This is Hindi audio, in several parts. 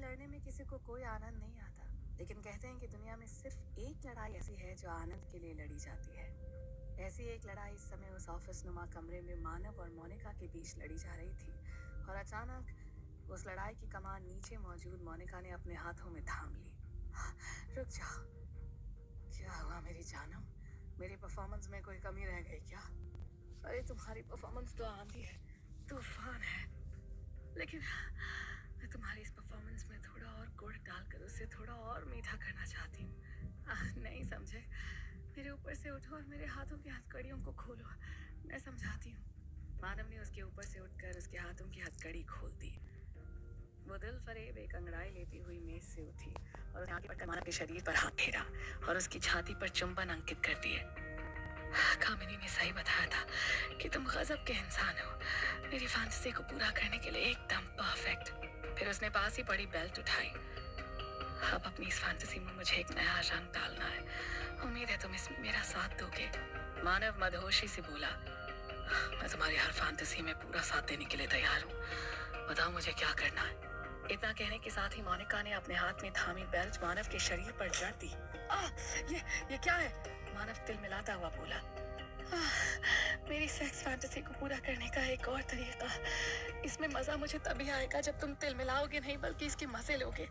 लड़ने में किसी को कोई आनंद नहीं आता, लेकिन कहते हैं कि दुनिया में सिर्फ एक लड़ाई ऐसी है जो आनंद के लिए लड़ी जाती है। ऐसी एक लड़ाई इस समय उस ऑफिस नुमा कमरे में मानव और मोनिका के बीच लड़ी जा रही थी। और अचानक उस लड़ाई की कमान नीचे मौजूद मोनिका ने अपने हाथों में थाम ली। रुक जाओ। क्या हुआ मेरी जानम? मेरी परफॉर्मेंस में कोई कमी रह गई क्या? अरे तुम्हारी परफॉर्मेंस तो आंधी है, तूफान है, लेकिन मैं तुम्हारी इस परफॉर्मेंस में थोड़ा और गुड़ डालकर उसे थोड़ा और मीठा करना चाहती हूँ। नहीं समझे? मेरे ऊपर से उठो और मेरे हाथों की हथकड़ियों को खोलो। मैं समझाती हूँ। मानव ने उसके ऊपर से उठकर उसके हाथों की हथकड़ी खोल दी। वो दिल फरेब एक अंगड़ाई लेती हुई मेज से उठी और उसने आगे बढ़कर मानव के शरीर पर हाथ फेरा और उसकी छाती पर चुंबन अंकित कर दिए। कामिनी ने सही बताया था कि तुम गजब के इंसान हो, मेरी फैंटेसी को पूरा करने के लिए एकदम परफेक्ट। फिर उसने पास ही पड़ी बेल्ट उठाई। अब अपनी इस फैंटेसी में मुझे एक नया रंग डालना है। उम्मीद है तुम इसमें मेरा साथ दोगे। मानव मदहोशी से बोला, मैं तुम्हारी हर फैंटेसी में पूरा साथ देने के लिए तैयार हूँ। बताओ मुझे क्या करना है। इतना कहने के साथ ही मोनिका ने अपने हाथ में थामी बेल्ट मानव के शरीर पर जड़ दी। ये क्या है? मानव तिल मिलाता हुआ बोला, मेरी सेक्स फैंटेसी को पूरा करने का एक और तरीका। इसमें मजा मुझे तभी आएगा जब तुम तिल मिलाओगे नहीं बल्कि इसके मजे लोगे।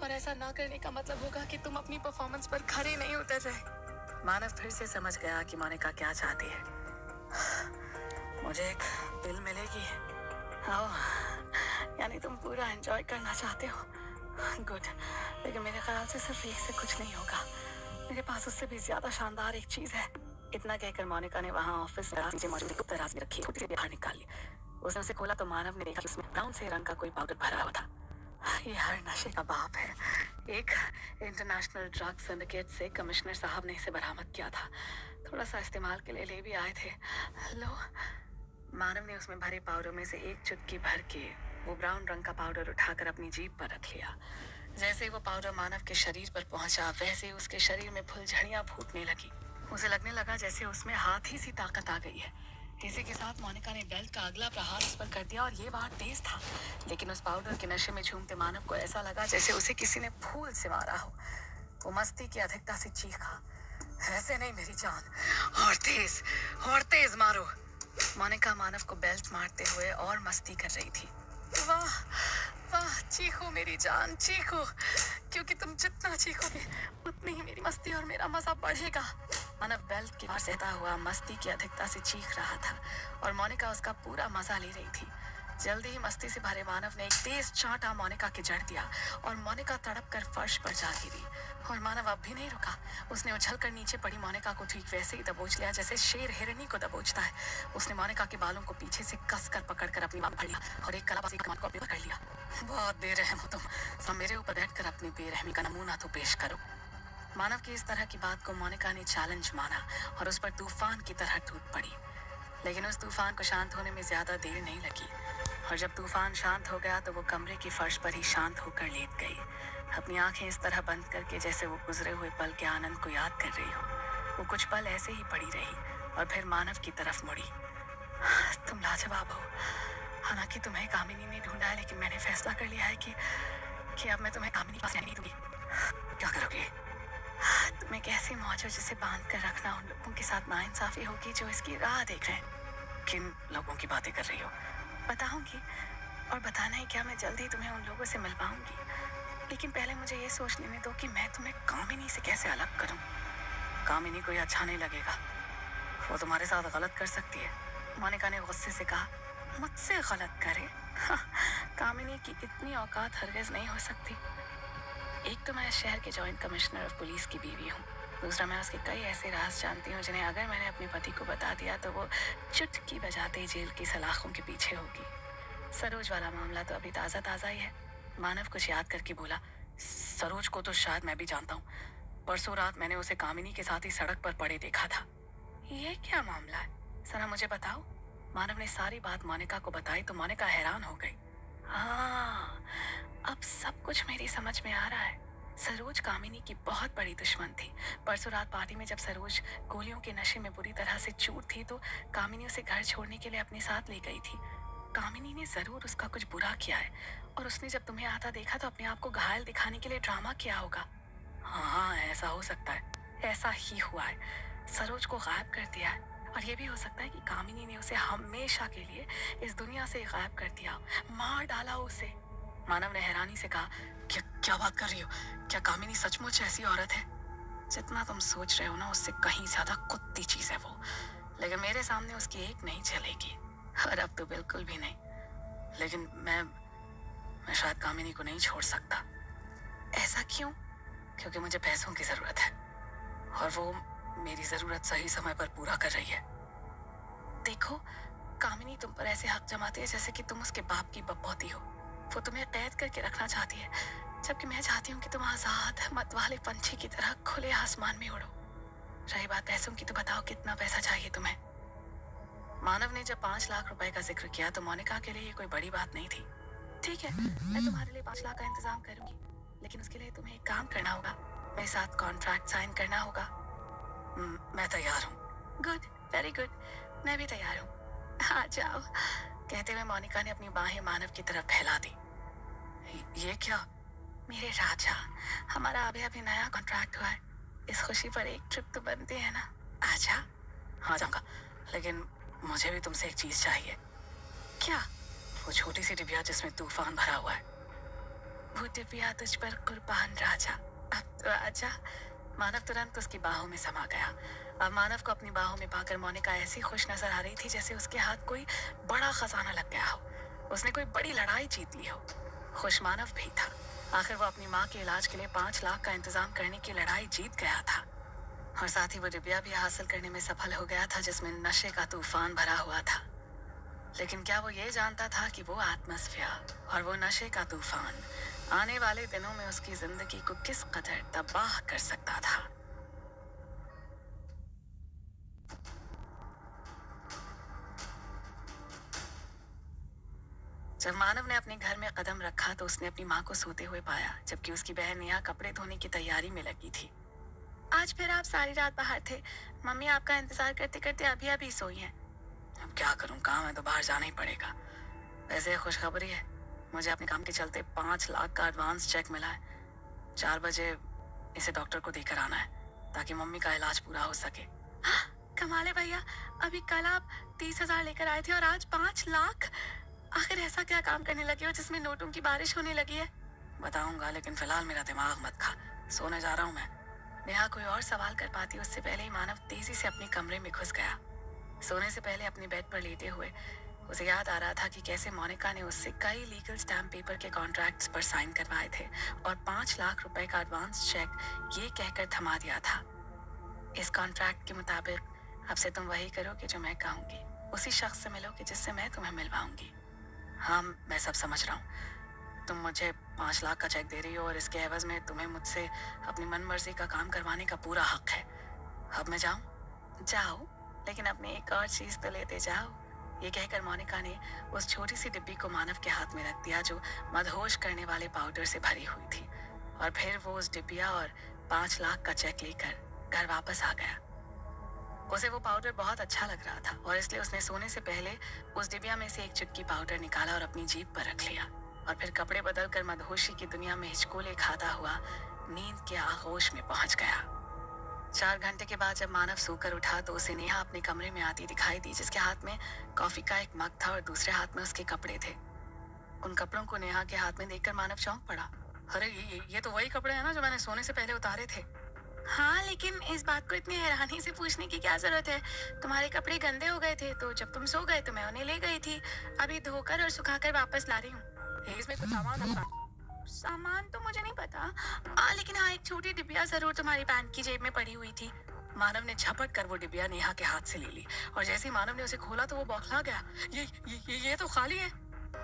और ऐसा ना करने का मतलब होगा कि तुम अपनी परफॉर्मेंस पर खरे नहीं उतर रहे। मानव फिर से समझ गया कि मोनिका क्या चाहती है। मुझे एक तिल मिलेगी। यानी तुम पूरा एंजॉय करना चाहते हो। गुड, लेकिन मेरे ख्याल से सिर्फ एक से कुछ नहीं होगा। मेरे पास उससे भी ज्यादा शानदार एक चीज है। इतना कहकर मोनिका ने वहां ऑफिस में नीचे मौजूद एक तराजू रखी से बाहर निकाल ली। उसने उसे खोला तो मानव ने देखा कि उसमें ब्राउन से रंग का कोई पाउडर भरा हुआ था। ये हर नशे का बाप है। एक इंटरनेशनल ड्रग सिंडिकेट से कमिश्नर साहब ने इसे बरामद किया था। थोड़ा सा इस्तेमाल के लिए ले भी आए थे। लो। मानव ने उसमें भरे पाउडर में से एक चुटकी भर के वो ब्राउन रंग का पाउडर उठाकर अपनी जीभ पर रख लिया। जैसे ही वो पाउडर मानव के शरीर पर पहुंचा, वैसे ही उसके शरीर में फुलझड़ियां फूटने लगी। उसे लगने लगा जैसे उसमें हाथी सी ताकत आ गई है। इसी के साथ मोनिका ने बेल्ट का अगला प्रहार उस पर कर दिया और ये बात तेज था, लेकिन उस पाउडर के नशे में झूमते मानव को ऐसा लगा जैसे उसे किसी ने फूल से मारा हो। वो मस्ती की अधिकता से चीखा, ऐसे नहीं मेरी जान, और तेज मारो। मोनिका मानव को बेल्ट मारते हुए और मस्ती कर रही थी। वाह वाह, चीखो मेरी जान, चीखो, क्योंकि तुम जितना चीखोगे उतनी ही मेरी मस्ती और मेरा मजा बढ़ेगा। मानव बेल्ट की मार सहता हुआ मस्ती की अधिकता से चीख रहा था और मोनिका उसका पूरा मजा ले रही थी। जल्दी ही मस्ती से भरे मानव ने एक तेज चांटा मोनिका के जड़ दिया और मोनिका तड़प कर फर्श पर जा गिरी। और मानव अब भी नहीं रुका। उसने उछलकर नीचे पड़ी मोनिका को ठीक वैसे ही दबोच लिया जैसे शेर हिरनी को दबोचता है। उसने मोनिका के बालों को पीछे से कसकर पकड़कर अपनी बांह भर लिया और एक कलाबाजी कमान को अपने कर लिया। बहुत बेरहम हो तुम। सब मेरे ऊपर बैठकर अपनी बेरहमी का नमूना तो पेश करो। मानव की इस तरह की बात को मोनिका ने चैलेंज माना और उस पर तूफान की तरह टूट पड़ी। लेकिन उस तूफान को शांत होने में ज्यादा देर नहीं लगी और जब तूफान शांत हो गया तो वो कमरे की फर्श पर ही शांत होकर लेट गई, अपनी आंखें इस तरह बंद करके जैसे वो गुजरे हुए पल के आनंद को याद कर रही हो। वो कुछ पल ऐसे ही पड़ी रही और फिर मानव की तरफ मुड़ी। तुम लाजवाब हो। हालांकि तुम्हें कामिनी ने ढूंढा है, लेकिन मैंने फैसला कर लिया है कि अब मैं तुम्हें कामिनी के पास नहीं दूंगी। क्या करोगे? तुम एक ऐसी मौज हो जिसे बांध कर रखना उन लोगों के साथ नाइंसाफी होगी जो इसकी राह देख रहे हैं। किन लोगों की बातें कर रही हो? बताऊंगी, और बताना ही क्या, मैं जल्दी तुम्हें उन लोगों से मिलवाऊंगी। लेकिन पहले मुझे ये सोच लेने दो कि मैं तुम्हें कामिनी से कैसे अलग करूं। कामिनी को ये अच्छा नहीं लगेगा, वो तुम्हारे साथ गलत कर सकती है। मोनिका ने गुस्से से कहा, मुझसे गलत करे? कामिनी की इतनी औकात हरगिज नहीं हो सकती। एक तो मैं इस शहर के जॉइंट कमिश्नर ऑफ पुलिस की बीवी हूँ, दूसरा मैं उसके कई ऐसे राज जानती हूँ जिन्हें अगर मैंने अपने पति को बता दिया तो वो चुटकी बजाते ही जेल की सलाखों के पीछे होगी। सरोज वाला मामला तो अभी ताज़ा ताज़ा ही है। मानव कुछ याद करके बोला, सरोज को तो शायद मैं भी जानता हूँ। परसों रात मैंने उसे कामिनी के साथ ही सड़क पर पड़े देखा था। ये क्या मामला है, जरा मुझे बताओ। मानव ने सारी बात मोनिका को बताई तो मोनिका हैरान हो गई। हाँ, अब सब कुछ मेरी समझ में आ रहा है। सरोज कामिनी की बहुत बड़ी दुश्मन थी। परसों रात पार्टी में जब सरोज गोलियों के नशे में बुरी तरह से चूर थी तो कामिनी उसे घर छोड़ने के लिए अपने साथ ले गई थी। कामिनी ने जरूर उसका कुछ बुरा किया है और उसने जब तुम्हें आता देखा तो अपने आप को घायल दिखाने के लिए ड्रामा किया होगा। हाँ, ऐसा हो सकता है। ऐसा ही हुआ है। सरोज को गायब कर दिया है और ये भी हो सकता है कि कामिनी ने उसे हमेशा के लिए इस दुनिया से गायब कर दिया, मार डाला उसे। मानव ने हैरानी से कहा, क्या क्या बात कर रही हो? क्या कामिनी सचमुच ऐसी औरत है? जितना तुम सोच रहे हो ना, उससे कहीं ज्यादा कुत्ती चीज है वो। लेकिन मेरे सामने उसकी एक नहीं चलेगी, और अब तो बिल्कुल भी नहीं। लेकिन मैं शायद कामिनी को नहीं छोड़ सकता। ऐसा क्यों? क्योंकि मुझे पैसों की जरूरत है और वो मेरी जरूरत सही समय पर पूरा कर रही है। देखो, कामिनी तुम पर ऐसे हक जमाती है जैसे कि तुम उसके बाप की बपौती हो। वो तुम्हें कैद करके रखना चाहती है, जबकि मैं चाहती हूँ कि तुम आजाद मत वाले पंछी की तरह खुले आसमान में उड़ो। रही बात पैसों की, तो बताओ कितना पैसा चाहिए तुम्हें? मानव ने जब 5 लाख रुपए का जिक्र किया तो मोनिका के लिए ये कोई बड़ी बात नहीं थी। ठीक है, मैं तुम्हारे लिए 5 लाख का इंतजाम करूंगी, लेकिन उसके लिए तुम्हें एक काम करना होगा। मेरे साथ कॉन्ट्रैक्ट साइन करना होगा। मैं तैयार हूँ। गुड, वेरी गुड, मैं भी तैयार हूँ। आ जाओ। कहते हुए मोनिका ने अपनी बाहें मानव की तरफ फैला दी। ये क्या? मेरे राजा, हमारा अभी अभी नया कॉन्ट्रैक्ट हुआ है। इस खुशी पर एक ट्रिप तो बनती है ना। आजा। हाँ जाऊंगा, लेकिन मुझे भी तुमसे एक चीज चाहिए। क्या? वो छोटी सी डिबिया जिसमें तूफान भरा हुआ है। वो डिबिया तुझ पर कुर्बान राजा, अब तो आजा। मानव तुरंत उसकी बाहों में समा गया। अब मानव को अपनी बाहों में पाकर मोनिका ऐसी खुश नजर आ रही थी जैसे उसके हाथ कोई बड़ा खजाना लग गया हो, उसने कोई बड़ी लड़ाई जीत ली हो। खुश मानव भी था। आखिर वो अपनी माँ के इलाज के लिए 5 लाख का इंतजाम करने की लड़ाई जीत गया था, और साथ ही वो डिबिया भी हासिल करने में सफल हो गया था जिसमें नशे का तूफान भरा हुआ था। लेकिन क्या वो ये जानता था कि वो एटमॉस्फेयर और वो नशे का तूफान आने वाले दिनों में उसकी जिंदगी को किस कदर तबाह कर सकता था? जब मानव ने अपने घर में कदम रखा तो उसने अपनी माँ को सोते हुए पाया, जबकि उसकी बहन नेहा कपड़े धोने की तैयारी में लगी थी। आज फिर आप सारी रात बाहर थे। मम्मी आपका इंतजार करते करते अभी अभी सोई हैं। अब क्या करूं, काम है तो बाहर जाना ही पड़ेगा। वैसे खुशखबरी है, मुझे अपने काम के चलते 5 लाख का एडवांस चेक मिला है। 4 बजे इसे डॉक्टर को देकर आना है ताकि मम्मी का इलाज पूरा हो सके। हाँ, कमाल है भैया, अभी कल आप 30,000 लेकर आए थे और आज 5 लाख। आखिर ऐसा क्या काम करने लगे हो जिसमें नोटों की बारिश होने लगी है? बताऊंगा, लेकिन फिलहाल मेरा दिमाग मत खा। सोने जा रहा हूँ मैं। नेहा कोई और सवाल कर पाती उससे पहले ही मानव तेजी से अपने कमरे में घुस गया। सोने से पहले अपने बेड पर लेटे हुए उसे याद आ रहा था कि कैसे मोनिका ने उससे कई लीगल स्टैम्प पेपर के कॉन्ट्रैक्ट्स पर साइन करवाए थे और 5 लाख रुपए का एडवांस चेक ये कहकर थमा दिया था, इस कॉन्ट्रैक्ट के मुताबिक अब से तुम वही करोगे जो मैं कहूंगी, उसी शख्स से मिलोगे जिससे मैं तुम्हें मिलवाऊंगी। हाँ, मैं सब समझ रहा हूँ। तुम मुझे 5 लाख का चेक दे रही हो और इसके एवज में तुम्हें मुझसे अपनी मन मर्जी का काम करवाने का पूरा हक है। अब मैं जाऊं? जाओ, लेकिन अपनी एक और चीज तो लेते जाओ। ये कहकर मोनिका ने उस छोटी सी डिब्बी को मानव के हाथ में रख दिया जो मदहोश करने वाले पाउडर से भरी हुई थी, और फिर वो उस डिब्बिया और 5 लाख का चेक लेकर घर वापस आ गया। उसे वो पाउडर बहुत अच्छा लग रहा था और इसलिए उसने सोने से पहले उस डिबिया में से एक चुटकी पाउडर निकाला और अपनी जीभ पर रख लिया, और फिर कपड़े बदलकर मदहोशी की दुनिया में हिचकोले खाता हुआ नींद के आगोश में पहुंच गया। 4 घंटे के बाद जब मानव सोकर उठा तो उसे नेहा अपने कमरे में आती दिखाई दी, जिसके हाथ में कॉफी का एक मग था और दूसरे हाथ में उसके कपड़े थे। उन कपड़ों को नेहा के हाथ में देखकर मानव चौंक पड़ा। अरे ये तो वही कपड़े हैं ना जो मैंने सोने से पहले उतारे थे। हाँ, लेकिन इस बात को इतनी हैरानी से पूछने की क्या जरूरत है? तुम्हारे कपड़े गंदे हो गए थे तो जब तुम सो गए तो मैं उन्हें ले गई थी। अभी धोकर और सुखाकर वापस ला रही हूँ। इसमें कुछ सामान होगा? सामान तो मुझे नहीं पता। लेकिन हाँ, एक छोटी डिबिया जरूर तुम्हारी पैंट की जेब में पड़ी हुई थी। मानव ने झपट कर वो डिबिया नेहा के हाथ से ले ली, और जैसे ही मानव ने उसे खोला तो वो बौखला गया। ये तो खाली है।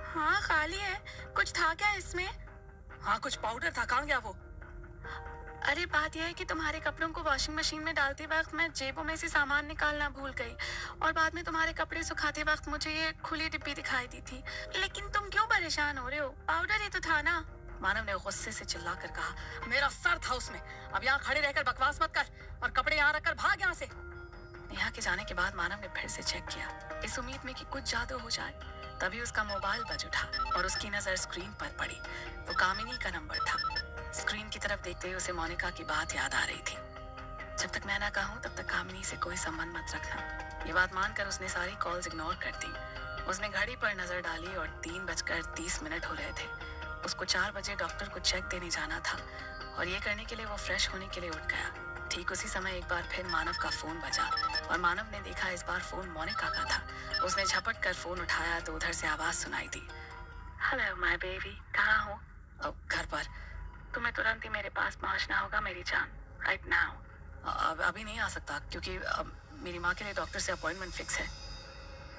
हाँ, खाली है। कुछ था क्या इसमें? हाँ, कुछ पाउडर था। कहाँ गया वो? अरे बात यह है कि तुम्हारे कपड़ों को वॉशिंग मशीन में डालते वक्त मैं जेबों में से सामान निकालना भूल गई, और बाद में तुम्हारे कपड़े सुखाते वक्त मुझे ये खुली डिब्बी दिखाई दी थी। लेकिन तुम क्यों परेशान हो रहे हो? पाउडर ही तो था ना। मानव ने गुस्से से चिल्लाकर कहा, मेरा सर था उसमें। अब यहाँ खड़े रहकर बकवास मत कर और कपड़े यहाँ रखकर भाग यहाँ से। नेहा के जाने के बाद मानव ने फिर से चेक किया, इस उम्मीद में कि कुछ जादू हो जाए, तभी उसका मोबाइल बज उठा और उसकी नजर स्क्रीन पर पड़ी। वो कामिनी का नंबर था। स्क्रीन की तरफ देखते ही उसे मोनिका की बात याद आ रही थी। जब तक मैं ना कहूँ तब तक कामिनी से कोई संबंध मत रखना। ये बात मानकर उसने सारी कॉल्स इग्नोर कर दी। उसने घड़ी पर नजर डाली और 3:30 हो रहे थे। उसको 4 बजे डॉक्टर को चेक देने जाना था और ये करने के लिए वो फ्रेश होने के लिए उठ गया। ठीक उसी समय एक बार फिर मानव का फोन बजा और मानव ने देखा इस बार फोन मोनिका का था। उसने झपट कर फोन उठाया तो उधर से आवाज सुनाई दी। हेलो माय बेबी, कहाँ हो? घर पर। तुम्हें तुरंत ही मेरे पास पहुंचना होगा मेरी जान, राइट नाउ। अभी नहीं आ सकता क्योंकि मेरी माँ के लिए डॉक्टर से अपॉइंटमेंट फिक्स है।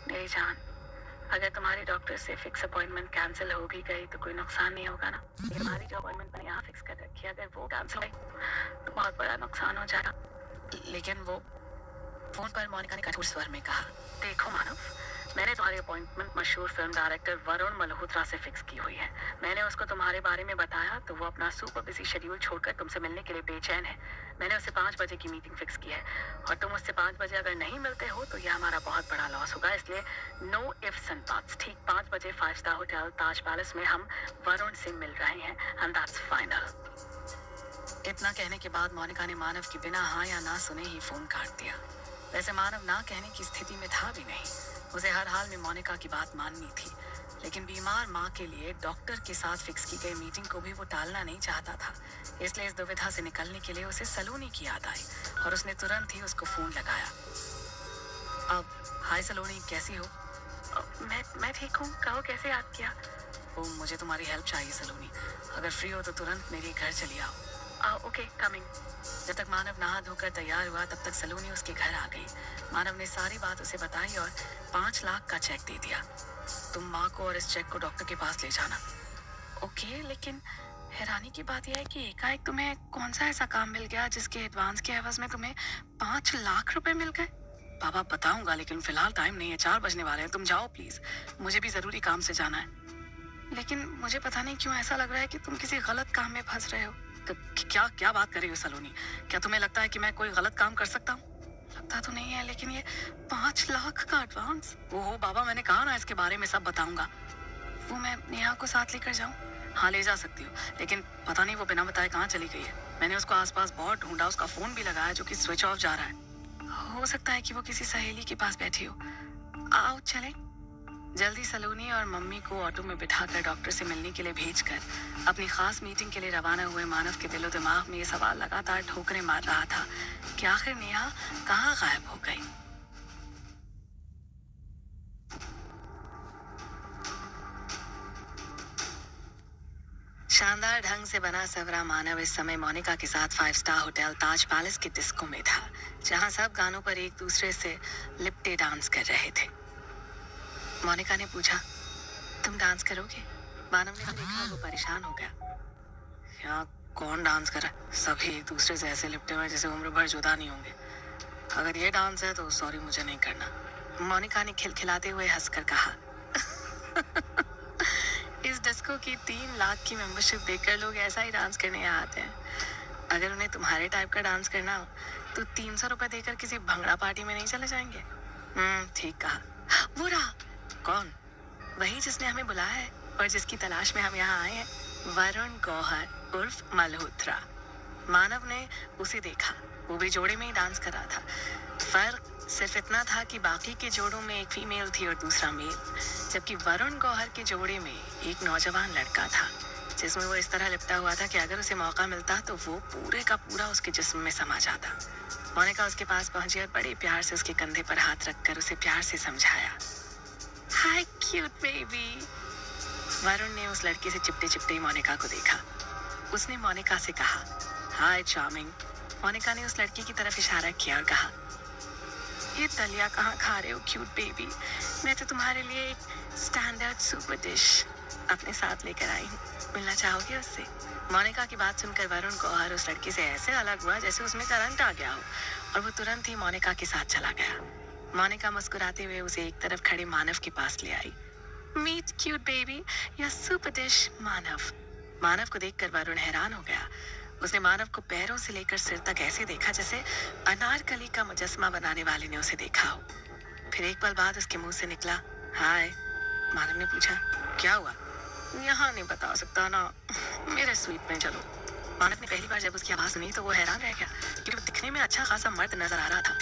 मेरी जान, अगर तुम्हारी डॉक्टर से फिक्स अपॉइंटमेंट कैंसिल हो भी गई तो कोई नुकसान नहीं होगा ना। हमारी जो अपॉइंटमेंट मैंने यहाँ फिक्स कर रखी है, अगर वो कैंसिल हुई तो बहुत बड़ा नुकसान हो जाएगा। लेकिन वो फोन पर मोनिका ने कठोर स्वर में कहा, देखो मानव, मैंने तुम्हारी अपॉइंटमेंट मशहूर फिल्म डायरेक्टर वरुण मल्होत्रा से फिक्स की हुई है। मैंने उसको तुम्हारे बारे में बताया तो वो अपना सुपर बिजी शेड्यूल छोड़कर तुमसे मिलने के लिए बेचैन है। मैंने उससे 5 बजे की मीटिंग फिक्स की है और तुम उससे 5 बजे अगर नहीं मिलते हो तो यह हमारा बहुत बड़ा लॉस होगा। इसलिए नो इफ्स एंड बट्स। ठीक 5 बजे 5 स्टार होटल ताज पैलेस में हम वरुण से मिल रहे हैं एंड दैट्स फाइनल। इतना कहने के बाद मोनिका ने मानव की बिना हाँ या ना सुने ही फोन काट दिया। वैसे मानव ना कहने की स्थिति में था भी नहीं। उसे हर हाल में मोनिका की बात माननी थी, लेकिन बीमार माँ के लिए डॉक्टर के साथ फिक्स की गई मीटिंग को भी वो टालना नहीं चाहता था। इसलिए इस दुविधा से निकलने के लिए उसे सलोनी की याद आई और उसने तुरंत ही उसको फोन लगाया। अब हाय सलोनी, कैसी हो? मैं ठीक हूँ, कहो कैसे याद किया? मुझे तुम्हारी हेल्प चाहिए सलोनी। अगर फ्री हो तो तुरंत मेरे घर चली आओ। Okay, coming. जब तक मानव नहा धोकर तैयार हुआ तब तक सलोनी उसके घर आ गई। मानव ने सारी बात उसे बताई और 5 लाख का चेक दे दिया। तुम माँ को और इस चेक को डॉक्टर के पास ले जाना। ओके, लेकिन हैरानी की बात यह है कि एकाएक तुम्हें कौन सा ऐसा काम मिल गया जिसके एडवांस के एवज में तुम्हें 5 लाख रुपए मिल गए? पापा बताऊंगा, लेकिन फिलहाल टाइम नहीं है, 4 बजने वाले हैं। तुम जाओ प्लीज, मुझे भी जरूरी काम से जाना है। लेकिन मुझे पता नहीं क्यों ऐसा लग रहा है कि तुम किसी गलत काम में फंस रहे हो। क्या क्या बात कर रही हो सलोनी? क्या तुम्हें लगता है कि मैं कोई गलत काम कर सकता हूँ? लगता तो नहीं है, लेकिन ये 5 लाख का एडवांस। ओहो बाबा, मैंने कहा ना इसके बारे में सब बताऊंगा। वो मैं नेहा को साथ लेकर जाऊं? हाँ, ले जा सकती हो, लेकिन पता नहीं वो बिना बताए कहाँ चली गई है। मैंने उसको आसपास बहुत ढूंढा, उसका फोन भी लगाया जो कि स्विच ऑफ जा रहा है। हो सकता है कि वो किसी सहेली के पास बैठी हो। आओ चलें। जल्दी सलोनी और मम्मी को ऑटो में बिठाकर डॉक्टर से मिलने के लिए भेजकर अपनी खास मीटिंग के लिए रवाना हुए मानव के दिलो दिमाग में ये सवाल लगातार ठोकरें मार रहा था कि आखिर नेहा कहाँ गायब हो गई। शानदार ढंग से बना सवरा मानव इस समय मोनिका के साथ 5 स्टार होटल ताज पैलेस के डिस्को में था, जहां सब गानों पर एक दूसरे से लिपटे डांस कर रहे थे। मोनिका ने पूछा, तुम डांस करोगे? मानव ने देखा वो परेशान हो गया। यहाँ कौन डांस कर रहा है? सभी एक दूसरे से ऐसे लिपटे हुए जैसे उम्र भर जुदा नहीं होंगे। अगर ये डांस है तो सॉरी, मुझे नहीं करना। मोनिका ने खिलखिलाते हुए हंसकर कहा। इस डिस्को की 3 लाख की मेंबरशिप देकर लोग ऐसा ही डांस करने आते हैं। अगर उन्हें तुम्हारे टाइप का डांस करना हो तो 300 रुपए देकर किसी भंगड़ा पार्टी में नहीं चले जाएंगे? ठीक कहा। वो रहा। कौन? वही जिसने हमें बुलाया है और जिसकी तलाश में हम यहाँ आए हैं, वरुण गौहर उर्फ मल्होत्रा। मानव ने उसे देखा, वो भी जोड़े में ही डांस कर रहा था। फर्क सिर्फ इतना था कि बाकी के जोड़ों में एक फीमेल थी और दूसरा मेल, जबकि वरुण गौहर के जोड़े में एक नौजवान लड़का था जिसमें वो इस तरह लिपटा हुआ था कि अगर उसे मौका मिलता तो वो पूरे का पूरा उसके जिस्म में समा जाता। मोनिका उसके पास पहुंची और बड़े प्यार से उसके कंधे पर हाथ रखकर उसे प्यार से समझाया। हाय क्यूट बेबी। वरुण ने उस लड़के से चिपटे चिपटे मोनिका को देखा। उसने मोनिका से कहा, हाय चार्मिंग। मोनिका ने उस लड़की की तरफ इशारा किया और कहा, ये दलिया कहाँ खा रहे हो क्यूट बेबी? मैं तो तुम्हारे लिए एक स्टैंडर्ड सुपर डिश अपने साथ लेकर आई हूँ, मिलना चाहोगे उससे? मोनिका की बात सुनकर वरुण गौहर उस लड़की से ऐसे अलग हुआ जैसे उसमें करंट आ गया हो और वो तुरंत ही मोनिका के साथ चला गया। मोनिका मुस्कुराते हुए उसे एक तरफ खड़े मानव के पास ले आई। मीट क्यूट बेबी, या सुपर डिश मानव। मानव को देखकर वरुण हैरान हो गया। उसने मानव को पैरों से लेकर सिर तक ऐसे देखा जैसे अनारकली का मुजस्मा बनाने वाले ने उसे देखा हो। फिर एक पल बाद उसके मुंह से निकला, हाय। मानव ने पूछा, क्या हुआ? यहाँ नहीं बता सकता ना, मेरे स्वीट में चलो। मानव ने पहली बार जब उसकी आवाज सुनी तो वो हैरान रह गया, क्योंकि वो दिखने में अच्छा खासा मर्द नजर आ रहा था,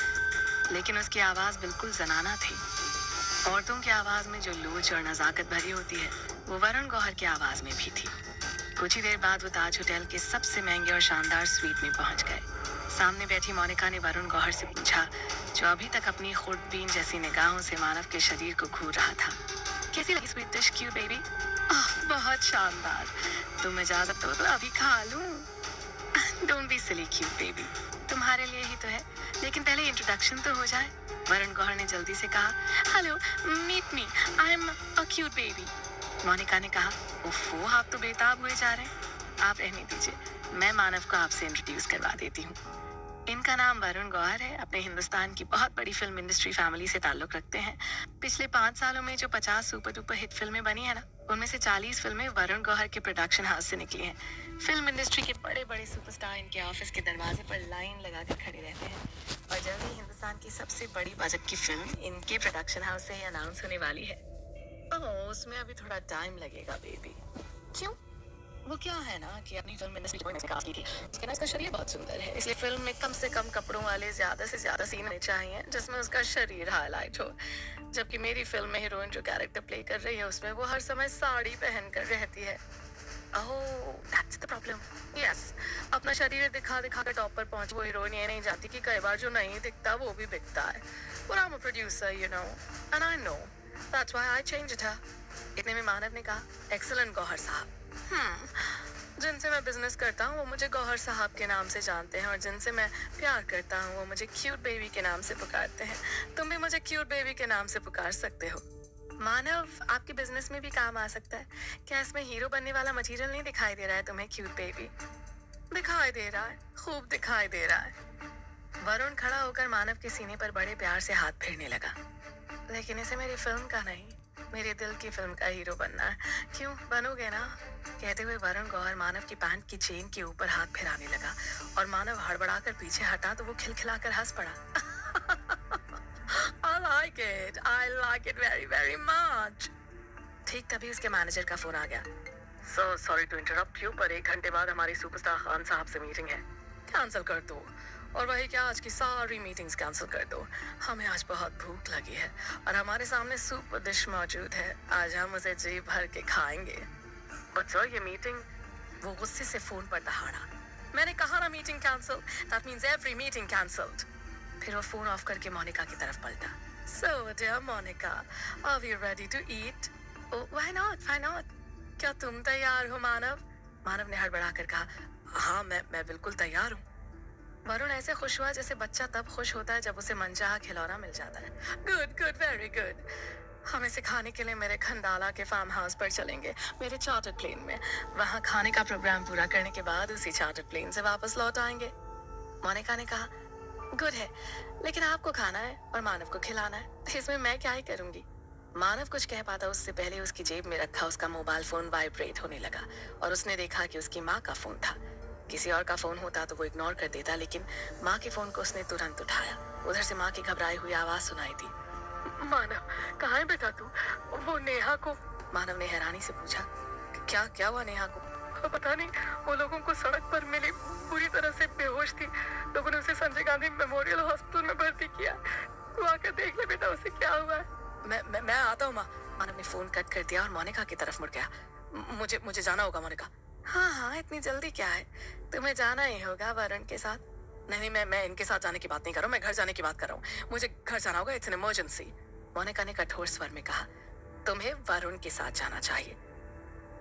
लेकिन उसकी आवाज बिल्कुल जनाना थी। औरतों की आवाज में जो लोच और नजाकत भरी होती है, वो वरुण गौहर की आवाज में भी थी। कुछ ही देर बाद वो ताज होटल के सबसे महंगे और शानदार स्वीट में पहुंच गए। सामने बैठी मोनिका ने वरुण गौहर से पूछा, जो अभी तक अपनी खुर्दबीन जैसी निगाहों से मानव के शरीर को घूर रहा था, कैसी लगी स्वीट डिश क्यूट बेबी? बहुत शानदार। तुम इजाजत दो तो अभी खा लूं। Don't be silly cute baby, तुम्हारे लिए ही तो है, लेकिन पहले इंट्रोडक्शन तो हो जाए। वरुण गौहर ने जल्दी से कहा, hello, meet me, I am a cute baby. Monica ने कहा, ओफो, आप तो बेताब हुए जा रहे हैं। आप रहने दीजिए, मैं मानव को आपसे इंट्रोड्यूस करवा देती हूँ। इनका नाम वरुण गौहर है, अपने हिंदुस्तान की बहुत बड़ी फिल्म इंडस्ट्री फैमिली से ताल्लुक रखते हैं। पिछले 5 सालों में जो 50 सुपर डुपर हिट फिल्में बनी है ना, उनमें से 40 फिल्में वरुण गौहर के प्रोडक्शन हाउस से निकली हैं। फिल्म इंडस्ट्री के बड़े बड़े सुपरस्टार इनके ऑफिस के दरवाजे पर लाइन लगाकर खड़े रहते हैं, और जल्द ही हिंदुस्तान की सबसे बड़ी बजट की फिल्म इनके प्रोडक्शन हाउस से ही अनाउंस होने वाली है। ओह, उसमें अभी थोड़ा टाइम लगेगा बेबी। क्यों? वो क्या है ना कि अपनी फिल्म इंडस्ट्री में कास्ट की थी, उसके ना इसका शरीर बहुत सुंदर है, इसलिए फिल्म में कम से कम कपड़ों वाले ज्यादा से ज्यादा सीन होने चाहिए जिसमें उसका शरीर हाईलाइट हो। जबकि मेरी फिल्म में हीरोइन जो कैरेक्टर प्ले कर रही है, उसमें वो हर समय साड़ी पहन कर रहती है। ओह, दैट्स द प्रॉब्लम। यस, अपना शरीर दिखा दिखा कर टॉप पर पहुंच वो हीरोइन ये नहीं जानती कि कई बार जो नहीं दिखता वो भी बिकता है। But I'm a producer, you know, and I know. That's why I changed her. इतने में मानव ने कहा, एक्सलेंट गौहर साहब। जिनसे मैं बिजनेस करता हूँ वो मुझे गौहर साहब के नाम से जानते हैं, और जिनसे मैं प्यार करता हूँ वो मुझे क्यूट बेबी के नाम से पुकारते हैं। तुम भी मुझे क्यूट बेबी के नाम से पुकार सकते हो। मानव, आपके बिजनेस में भी काम आ सकता है। क्या इसमें हीरो बनने वाला मटेरियल नहीं दिखाई दे रहा है तुम्हें क्यूट बेबी? दिखाई दे रहा है, खूब दिखाई दे रहा है। वरुण खड़ा होकर मानव के सीने पर बड़े प्यार से हाथ फेरने लगा। लेकिन इसे मेरी फिल्म का नहीं, मेरे दिल की फिल्म का हीरो बनना है। क्यों, बनोगे ना? कहते हुए वरुण गौहर मानव की पैंट की चेन के ऊपर हाथ फिराने लगा, और मानव हड़बड़ाकर पीछे हटा तो वो खिलखिलाकर हंस पड़ा। I like it very very much. ठीक तभी उसके मैनेजर का फोन आ गया। So sorry to interrupt you, पर 1 घंटे बाद हमारी सुपरस्टार खान साहब से मीटिंग है, कैंसिल कर दो। और वही क्या, आज की सारी मीटिंग्स कैंसिल कर दो। हमें आज बहुत भूख लगी है और हमारे सामने सुपर डिश मौजूद है, आज हम उसे जी भर के खाएंगे। बट सर, ये मीटिंग। वो गुस्से से फोन पर दहाड़ा, मैंने कहा ना meeting cancel, that means every meeting cancelled. फिर वो फोन ऑफ करके मोनिका की तरफ पलटा। So dear Monica, are we ready to eat? Oh, why not, why not? क्या तुम तैयार हो मानव? मानव ने हड़बड़ाकर कहा, हाँ, मैं बिल्कुल तैयार हूँ। वरुण ऐसे खुश हुआ जैसे बच्चा तब खुश होता है जब उसे मनचाहा खिलौना मिल जाता है। Good good, very good. हम इसे खाने के लिए मेरे खंडाला के फार्म हाउस पर चलेंगे, मेरे चार्टर्ड प्लेन में। वहाँ खाने का प्रोग्राम पूरा करने के बाद उसी चार्टर्ड प्लेन से वापस लौट आएंगे। मोनिका ने कहा, गुड है, लेकिन आपको खाना है और मानव को खिलाना है, तो इसमें मैं क्या ही करूंगी? मानव कुछ कह पाता उससे पहले उसकी जेब में रखा उसका मोबाइल फोन वाइब्रेट होने लगा, और उसने देखा कि उसकी माँ का फोन था। किसी और का फोन होता तो वो इग्नोर कर देता, लेकिन माँ के फोन को उसने तुरंत उठाया। उधर से माँ की घबराई हुई आवाज सुनाई दी। मानव, कहाँ है बेटा तू? वो नेहा को। मानव ने हैरानी से पूछा, क्या क्या हुआ नेहा को? पता नहीं, वो लोगों को सड़क पर मिली, पूरी तरह से बेहोश थी। लोगों ने उसे संजय गांधी मेमोरियल हॉस्पिटल में भर्ती किया। तू आकर देख ले बेटा, उसे क्या हुआ है। मैं आता हूँ माँ। मानव ने फोन कट कर दिया और मोनिका की तरफ मुड़ गया। मुझे जाना होगा मोनिका। हाँ हाँ, इतनी जल्दी क्या है? तुम्हें जाना ही होगा वरुण के साथ। नहीं, मैं इनके साथ जाने की बात नहीं कर रहा हूँ, मैं घर जाने की बात कर रहा हूँ। मुझे घर जाना होगा, इट्स एन इमरजेंसी। मोनिका ने कठोर स्वर में कहा, तुम्हें वरुण के साथ जाना चाहिए।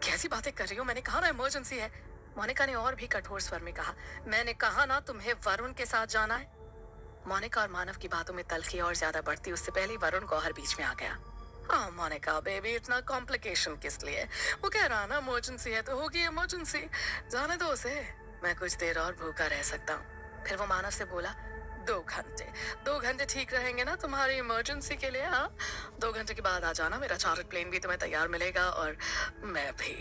कैसी बातें कर रही हो? मैंने कहा ना इमरजेंसी है। मोनिका ने और भी कठोर स्वर में कहा, मैंने कहा ना तुम्हें वरुण के साथ जाना है। मोनिका और मानव की बातों में तल्खी और ज्यादा बढ़ती उससे पहले ही वरुण गौहर बीच में आ गया। हाँ मोनिका बेबी, इतना कॉम्प्लिकेशन किस लिए? वो कह रहा ना इमरजेंसी है तो होगी इमरजेंसी, जाने दो उसे। मैं कुछ देर और भूखा रह सकता हूँ। फिर वो मानव से बोला, 2 घंटे ठीक रहेंगे ना तुम्हारी इमरजेंसी के लिए? हाँ, 2 घंटे के बाद आ जाना, मेरा चार्टर्ड प्लेन भी तुम्हें तैयार मिलेगा और मैं भी।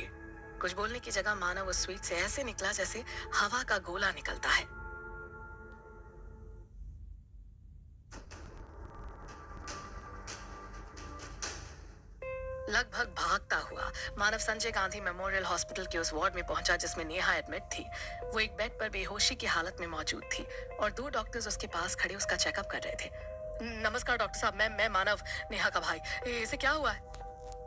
कुछ बोलने की जगह मानव उस स्वीट से ऐसे निकला जैसे हवा का गोला निकलता है। लगभग भागता हुआ मानव संजय गांधी मेमोरियल हॉस्पिटल के उस वार्ड में पहुंचा जिसमें नेहा एडमिट थी। वो एक बेड पर बेहोशी की हालत में मौजूद थी और दो डॉक्टर्स उसके पास खड़े उसका चेकअप कर रहे थे। नमस्कार डॉक्टर साहब, मैं मानव, नेहा का भाई। इसे क्या हुआ है?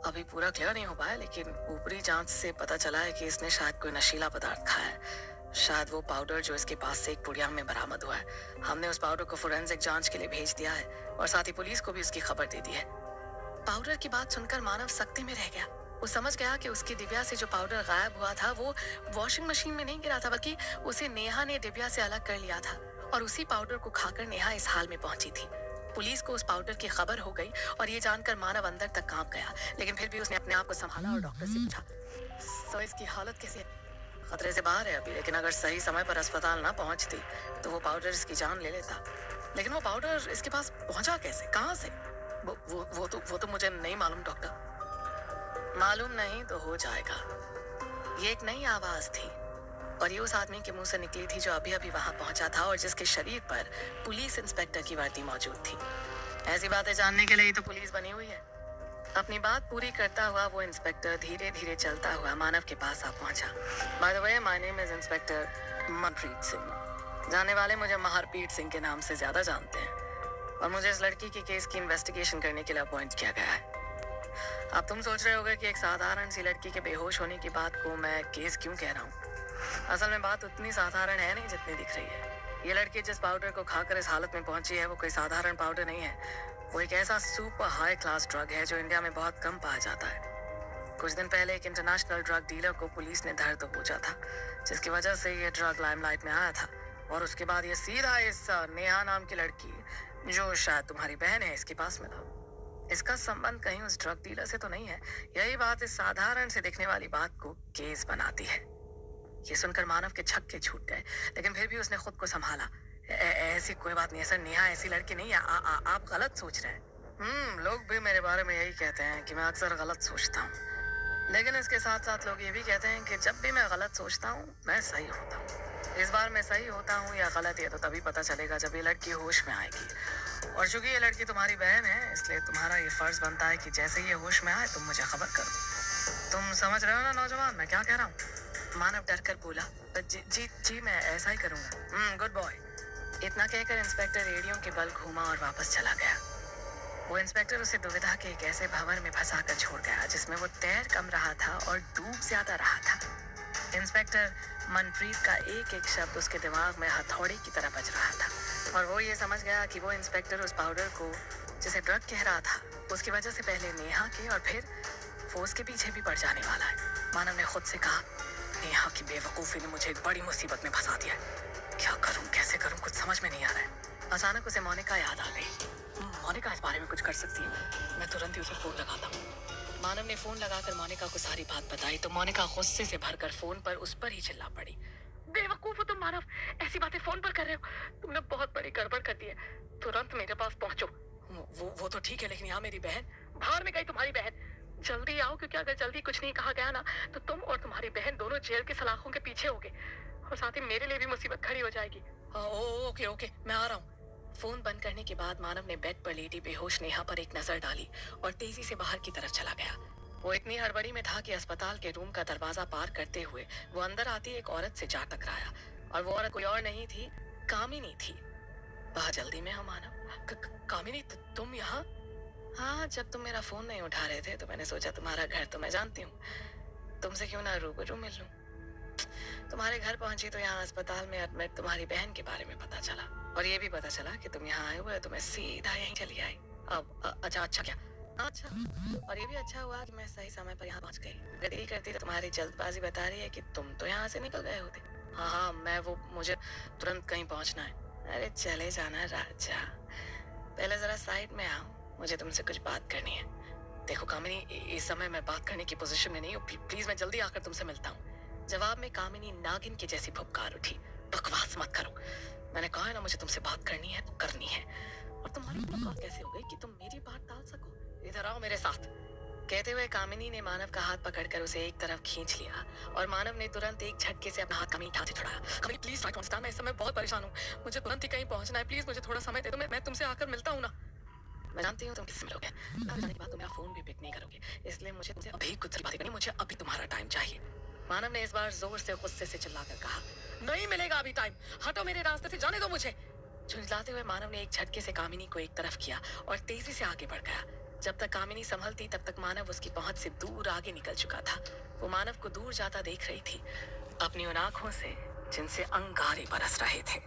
अभी पूरा क्लियर नहीं हो पाया, लेकिन ऊपरी जांच से पता चला है कि इसने शायद कोई नशीला पदार्थ खाया है। शायद वो पाउडर जो इसके पास से एक पुड़िया में बरामद हुआ है। हमने उस पाउडर को फोरेंसिक जांच के लिए भेज दिया है और साथ ही पुलिस को भी उसकी खबर दे दी है। पाउडर की बात सुनकर मानव सख्ती में रह गया। वो समझ गया कि उसकी दिव्या से जो पाउडर गायब हुआ था वो वॉशिंग मशीन में नहीं गिरा था, बल्कि उसे नेहा ने दिव्या से अलग कर लिया था और उसी पाउडर को खाकर नेहा इस हाल में पहुंची थी। पुलिस को उस पाउडर की खबर हो गई और ये जानकर मानव अंदर तक कांप गया, लेकिन फिर भी उसने अपने आप को संभाला और डॉक्टर से पूछा, सर इसकी हालत कैसी है? खतरे से बाहर है अभी, लेकिन अगर सही समय पर अस्पताल ना पहुंचती तो वो पाउडर इसकी जान ले लेता। लेकिन वो पाउडर इसके पास पहुंचा कैसे, कहां से? वो तो मुझे नहीं मालूम डॉक्टर। मालूम नहीं तो हो जाएगा। ये एक नई आवाज थी और ये उस आदमी के मुंह से निकली थी जो अभी अभी वहां पहुंचा था और जिसके शरीर पर पुलिस इंस्पेक्टर की वर्दी मौजूद थी। ऐसी बातें जानने के लिए ही तो पुलिस बनी हुई है। अपनी बात पूरी करता हुआ वो इंस्पेक्टर धीरे धीरे चलता हुआ मानव के पास आ पहुंचा। By the way, my name is inspector Manpreet Singh. जाने वाले मुझे महारपीट सिंह के नाम से ज्यादा जानते हैं और मुझे इस लड़की के केस की इन्वेस्टिगेशन करने के लिए अपॉइंट किया गया है। अब तुम सोच रहे होगे कि एक साधारण सी लड़की के बेहोश होने की बात को मैं केस क्यों कह रहा हूँ। असल में बात उतनी साधारण है नहीं जितनी दिख रही है। ये लड़की जिस पाउडर को खाकर इस हालत में पहुंची है वो कोई साधारण पाउडर नहीं है। वो एक ऐसा सुपर हाई क्लास ड्रग है जो इंडिया में बहुत कम पाया जाता है। कुछ दिन पहले एक इंटरनेशनल ड्रग डीलर को पुलिस ने धर दबोचा था, जिसकी वजह से ये ड्रग लाइमलाइट में आया था। और उसके बाद ये सीधा इस नेहा नाम की लड़की, जो शायद तुम्हारी बहन है, इसके पास मिला। इसका संबंध कहीं उस ड्रग डीलर से तो नहीं है। यही बात इस साधारण से दिखने वाली बात को केस बनाती है। ये सुनकर मानव के छक्के छूट गए, लेकिन फिर भी उसने खुद को संभाला। ऐसी कोई बात नहीं है सर, नेहा ऐसी लड़की नहीं है। आप गलत सोच रहे हैं। लोग भी मेरे बारे में यही कहते हैं कि मैं अक्सर गलत सोचता हूँ, लेकिन इसके साथ साथ लोग ये भी कहते हैं कि जब भी मैं गलत सोचता हूँ मैं सही होता हूँ। इस बार मैं सही होता हूँ या गलत, ये तो तभी पता चलेगा जब ये लड़की होश में आएगी। और चूंकि ये लड़की तुम्हारी बहन है, इसलिए तुम्हारा ये फर्ज बनता है कि जैसे ये होश में आए तुम मुझे खबर कर दो। तुम समझ रहे हो ना नौजवान, मैं क्या कह रहा हूँ? मानव डर कर बोला, जी जी जी मैं ऐसा ही करूंगा। Good boy. इतना कहकर इंस्पेक्टर रेडियो के बल घूमा और वापस चला गया। वो इंस्पेक्टर उसे दुविधा के एक ऐसे भंवर में फंसा कर छोड़ गया जिसमें वो तैर कम रहा था और डूब ज्यादा रहा था। इंस्पेक्टर मनप्रीत का एक एक शब्द उसके दिमाग में हथौड़े की तरह बज रहा था और वो ये समझ गया कि वो इंस्पेक्टर उस पाउडर को जिसे ड्रग कह रहा था उसकी वजह से पहले नेहा के और फिर फोर्स के पीछे भी पड़ जाने वाला है। मानव ने खुद से कहा, नेहा की बेवकूफ़ी ने मुझे एक बड़ी मुसीबत में फंसा दिया है। क्या करूं, कैसे करूं, कुछ समझ में नहीं आ रहा है। अचानक उसे मोनिका याद आ गई। मोनिका इस बारे में कुछ कर सकती है। मैं तुरंत ही उसे फोन लगाता हूँ। मानव ने फोन लगाकर मोनिका को सारी बात बताई तो मोनिका गुस्से से भरकर फोन पर उस पर ही चिल्ला पड़ी, बेवकूफ हो तुम मानव, ऐसी बातें फोन पर कर रहे हो। तुमने बहुत बड़ी गड़बड़ कर दी है, तुरंत मेरे पास पहुंचो। वो तो ठीक है, लेकिन यहाँ मेरी बहन, बाहर में गई तुम्हारी बहन। जल्दी आओ, क्योंकि अगर जल्दी कुछ नहीं कहा गया ना तो तुम और तुम्हारी बहन दोनों जेल की सलाखों के पीछे होगे और साथ ही मेरे लिए भी मुसीबत खड़ी हो जाएगी। ओके ओके, मैं आ रहा हूँ। फोन बंद करने के बाद मानव ने बेड पर लेटी बेहोश नेहा पर एक नजर डाली और तेजी से बाहर की तरफ चला गया। वो इतनी हड़बड़ी में था कि अस्पताल के रूम का दरवाजा पार करते हुए वो अंदर आती एक औरत से जा टकराया और वो औरत कोई और नहीं थी, कामिनी थी। बहुत जल्दी में हो मानव। कामिनी, तुम यहाँ? हाँ, जब तुम मेरा फोन नहीं उठा रहे थे तो मैंने सोचा तुम्हारा घर तो मैं जानती हूँ, तुमसे क्यों ना रूबरू मिल लूं। तुम्हारे घर पहुंची तो यहाँ अस्पताल में एडमिट तुम्हारी बहन के बारे में पता चला और ये भी पता चला कि तुम यहाँ आए हुए हो तो मैं सीधा यहीं चली आई। अब अच्छा क्या? अच्छा, और ये भी अच्छा हुआ कि मैं सही समय पर यहाँ पहुँच गई। अगर देरी करती तो तुम्हारी जल्दबाजी बता रही है कि तुम तो यहाँ से निकल गए होते। हाँ, मुझे तुरंत कहीं पहुँचना है। अरे चले जाना राजा, पहले जरा साइड में आओ, मुझे तुमसे कुछ बात करनी है। देखो कामिनी, इस समय मैं बात करने की पोजीशन में नहीं हूँ, प्लीज मैं जल्दी आकर तुमसे मिलता हूँ। जवाब में कामिनी नागिन की जैसी फुफकार उठी, बकवास मत करो, मैंने कहा है ना मुझे तुमसे बात करनी है तो करनी है। और तुम्हारी औकात कैसे हो गई कि तुम मेरी बात टाल सको? इधर आओ मेरे साथ। कहते हुए कामिनी ने मानव का हाथ पकड़कर उसे एक तरफ खींच लिया और मानव ने तुरंत एक झटके से अपना हाथ कामिनी ठाठ से छुड़ाया। कामिनी प्लीज ट्राई टू अंडरस्टैंड, मैं इस समय बहुत परेशान हूँ, मुझे तुरंत ही कहीं पहुंचना है, प्लीज मुझे थोड़ा समय दे दो, मैं तुमसे आकर मिलता हूँ ना। मैं जानती हूँ तुम किससे मिलोगे। घर जाने के बाद तुम मेरा फोन भी पिक नहीं करोगे, इसलिए मुझे तुमसे अभी कुछ बातें करनी, मुझे अभी तुम्हारा टाइम चाहिए। मानव ने इस बार जोर से गुस्से से चिल्लाकर कहा, नहीं मिलेगा अभी टाइम, हटो मेरे रास्ते से, जाने दो मुझे। झुंझलाते हुए मानव ने एक झटके से कामिनी को एक तरफ किया और तेजी से आगे बढ़ गया। जब तक कामिनी संभलती तब तक मानव उसकी पहुंच से दूर आगे निकल चुका था। वो मानव को दूर जाता देख रही थी, अपनी उन आंखों से जिनसे अंगारे बरस रहे थे।